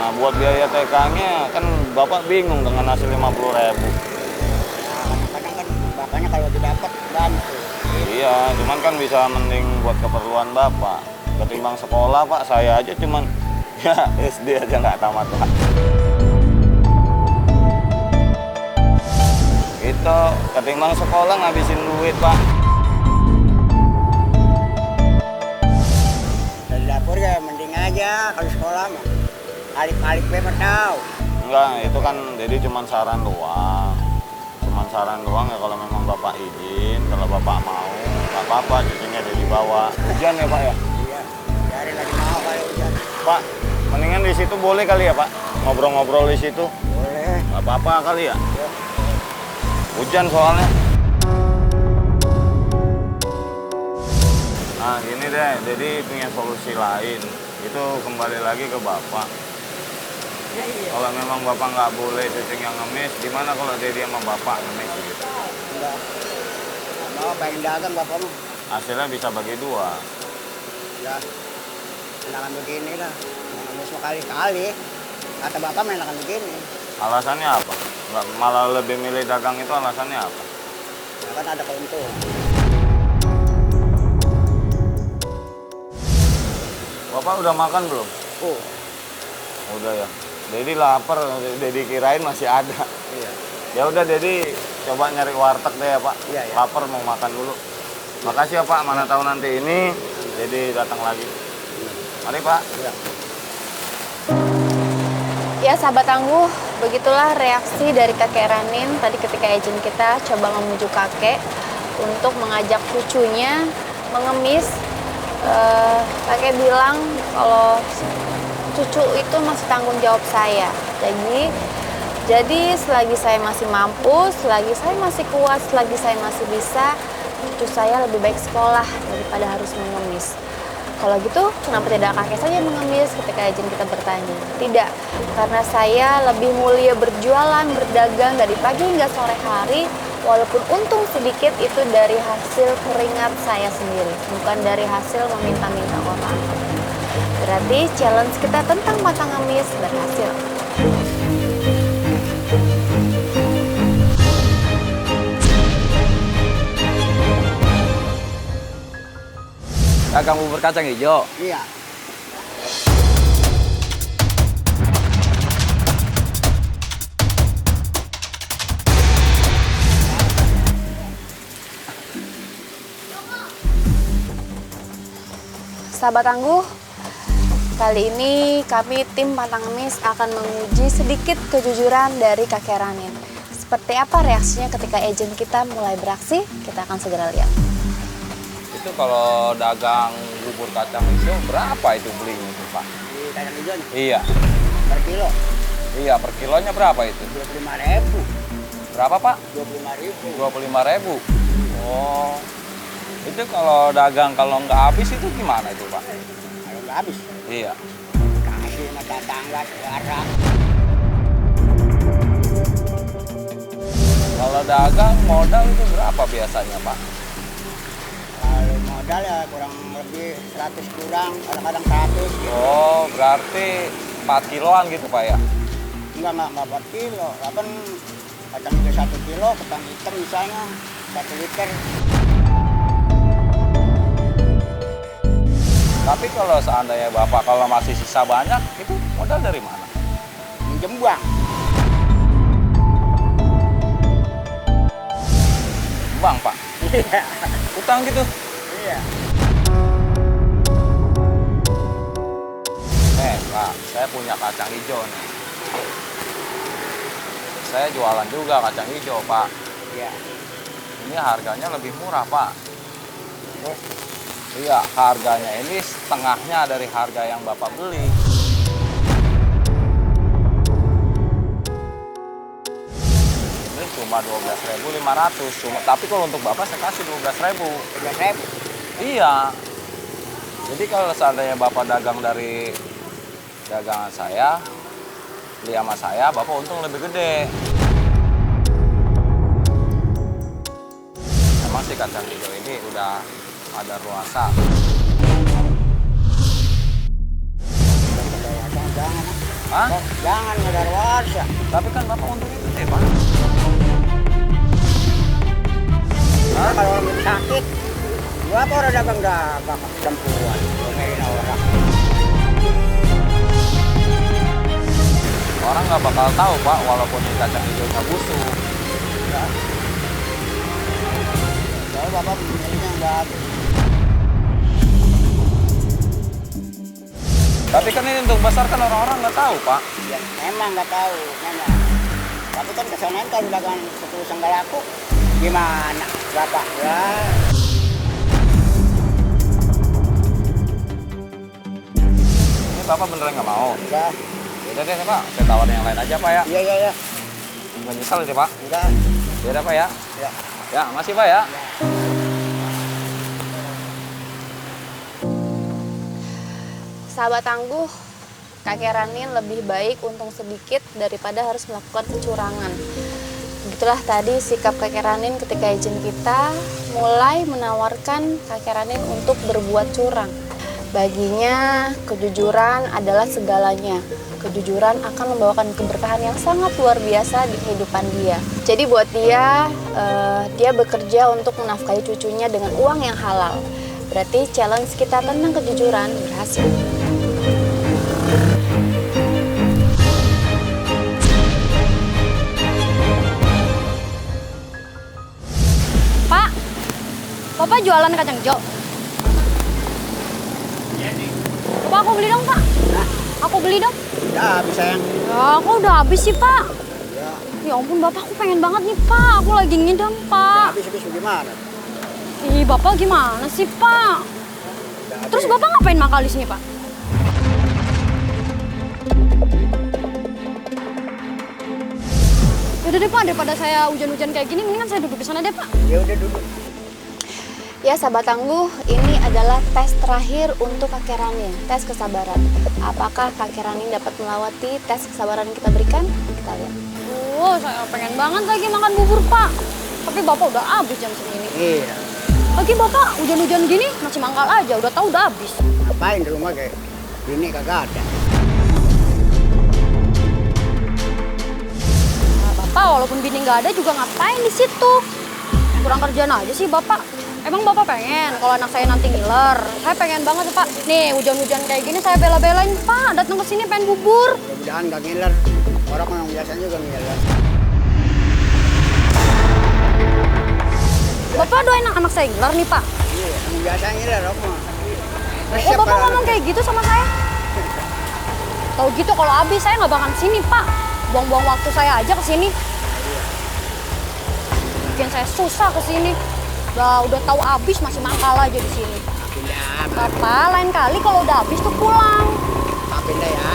Nah, buat biaya TK-nya kan Bapak bingung dengan hasil 50.000. Kadang-kadang kan bapaknya kalau didapat bantu. Iya, cuman kan bisa mending buat keperluan Bapak. Ketimbang sekolah, Pak, saya aja cuman ya SD aja nggak tamat, Pak. Itu ketimbang sekolah ngabisin duit, Pak. Dari dapur ya mending aja kalau sekolah mah. Alip-alip memang tahu. Enggak, itu kan jadi cuman saran doang. Cuman saran doang ya, kalau memang Bapak izin, kalau Bapak mau, nggak apa-apa, cucunya ada dibawa. Hujan ya, Pak ya? Iya, dari lagi mau kalau hujan. Pak, mendingan di situ boleh kali ya, Pak? Ngobrol-ngobrol di situ. Boleh. Nggak apa-apa kali ya? Yuk. Hujan soalnya. Nah, gini deh, jadi punya solusi lain. Itu kembali lagi ke Bapak. Iya. Kalau memang Bapak nggak boleh cucunya ngemis, gimana kalau Dedi sama Bapak ngemis gitu? Enggak. Nggak mau pengen dagang bapak mah. Hasilnya bisa bagi dua. Ya. Enakan begini lah. Yang semua kali-kali. Kata bapak mah enakan begini. Alasannya apa? Nggak, malah lebih milih dagang itu alasannya apa? Ya kan ada keuntungan. Bapak udah makan belum? Oh, Udah ya. Dedi lapar, Dedi kirain masih ada. iya. Ya udah, Dedi coba nyari warteg deh ya, Pak. Iya, iya. Lapar mau makan dulu. Makasih ya, Pak. Mana tahu nanti ini Dedi datang lagi. Mari, Pak. Iya. Ya sahabat tangguh, begitulah reaksi dari kakek Ranin tadi ketika agent kita coba memujuk kakek untuk mengajak cucunya mengemis. Kakek bilang kalau cucu itu masih tanggung jawab saya. Jadi selagi saya masih mampu, selagi saya masih kuat, selagi saya masih bisa, cucu saya lebih baik sekolah daripada harus mengemis. Kalau gitu, kenapa tidak kakek saja mengemis ketika agent kita bertanya? Tidak, karena saya lebih mulia berjualan, berdagang dari pagi hingga sore hari, walaupun untung sedikit itu dari hasil keringat saya sendiri, bukan dari hasil meminta-minta orang. Berarti challenge kita tentang mata ngemis berhasil. Dagang bubur kacang hijau. Iya. Sahabat tangguh, kali ini kami tim Pantang Ngemis akan menguji sedikit kejujuran dari kakek Ranin. Seperti apa reaksinya ketika agent kita mulai beraksi? Kita akan segera lihat. Itu kalau dagang bubur kacang hijau berapa itu belinya itu, Pak? Di kacang hijau nih, Iya. per kilo. Iya, per kilonya berapa itu? 25.000. Berapa, Pak? 25.000. 25.000. Oh. Itu kalau dagang kalau nggak habis itu gimana itu, Pak? Kalau nggak habis, Iya. kasih sama tetangga, saudara. Kalau dagang modal itu berapa biasanya, Pak? Kalau modal ya kurang lebih 100 kurang, kadang-kadang 100 gitu. Oh, berarti 4 kiloan gitu, Pak ya? Enggak 4 kilo. Kan kacang hijau 1 kilo, ketan hitam misalnya 1 liter. Tapi kalau seandainya Bapak kalau masih sisa banyak, itu modal dari mana? Minjem bank. Bank, Pak? Iya. Utang gitu? Iya. Pak, saya punya kacang hijau nih. Saya jualan juga kacang hijau, Pak. Iya. Ini harganya lebih murah, Pak. Terus Iya, harganya ini setengahnya dari harga yang Bapak beli. Ini cuma 12.500. Tapi kalau untuk Bapak saya kasih 12.000. 13.000. Iya. Jadi kalau seandainya Bapak dagang dari dagangan saya, beli sama saya, Bapak untung lebih gede. Emang sih kacang hijau ini udah ada ruasa. Jangan. Hah? Jangan ngadar warsa. Tapi kan Bapak untungnya gede, Pak. Nah, kalau orang itu sakit, berapa orang dagang perempuan, ngomelin orang. Orang nggak bakal tahu, Pak, walaupun ini kacang hijaunya busuk. Kalau bapak milihnya yang bagus. Tapi kan ini untuk pasar kan orang-orang nggak tahu, Pak. Ya, memang nggak tahu, memang. Tapi kan kesananya kalau dagang ketulusan nggak laku, gimana bapak? Ya. Ini Bapak beneran nggak mau? Enggak, Yaudah deh, Pak. Saya tawarin yang lain aja, Pak, ya. iya. Nggak nyesal deh, Pak. Enggak, Yaudah, Pak, ya. ya. Ya, masih, Pak, ya. Sahabat tangguh, kakek Ranin lebih baik untung sedikit daripada harus melakukan kecurangan. Begitulah tadi sikap kakek Ranin ketika izin kita mulai menawarkan kakek Ranin untuk berbuat curang. Baginya, kejujuran adalah segalanya. Kejujuran akan membawakan keberkahan yang sangat luar biasa di kehidupan dia. Jadi buat dia, dia bekerja untuk menafkahi cucunya dengan uang yang halal. Berarti challenge kita tentang kejujuran berhasil. Pak, Bapak jualan kacang hijau? Pak, aku beli dong, Pak. Aku beli dong. Udah habis sayang. Ya, aku udah habis sih, Pak. Ya, Ya ampun, Bapak, aku pengen banget nih, Pak. Aku lagi ngidam, udah Pak. habis gimana? Ih, Bapak gimana sih, Pak? Udah Terus habis. Bapak ngapain mangkal di sini, Pak? Yaudah deh, Pak, daripada saya hujan-hujan kayak gini, mendingan saya duduk di sana deh, Pak. Ya udah duduk. Ya sahabat tangguh, ini adalah tes terakhir untuk kakek Ranin, tes kesabaran. Apakah kakek Ranin dapat melewati tes kesabaran yang kita berikan? Kita lihat. Saya pengen banget lagi makan bubur, Pak. Tapi Bapak udah habis jam segini. Iya. Lagi Bapak hujan-hujan gini masih mangkal aja, udah tahu udah habis. Ngapain di rumah kayak ini kagak ada. Nah, Bapak walaupun bini nggak ada juga ngapain di situ? Kurang kerjaan aja sih Bapak. Emang Bapak pengen kalau anak saya nanti ngiler? Saya pengen banget Pak. Nih hujan-hujan kayak gini saya bela-belain Pak. Datang ke sini pengen bubur. Mudah-mudahan gak ngiler. Orang yang biasanya juga ngiler. Bapak doain anak saya ngiler nih Pak. Iya, yang biasa ngiler Roma. Oh Bapak ngomong kayak gitu sama saya? Tahu gitu kalau habis saya nggak bakal sini Pak. Buang-buang waktu saya aja ke sini. Bikin saya susah ke sini. Udah tahu habis masih mangkal aja di sini. Pindah, Bapak lain kali kalau udah habis tuh pulang. pindah ya.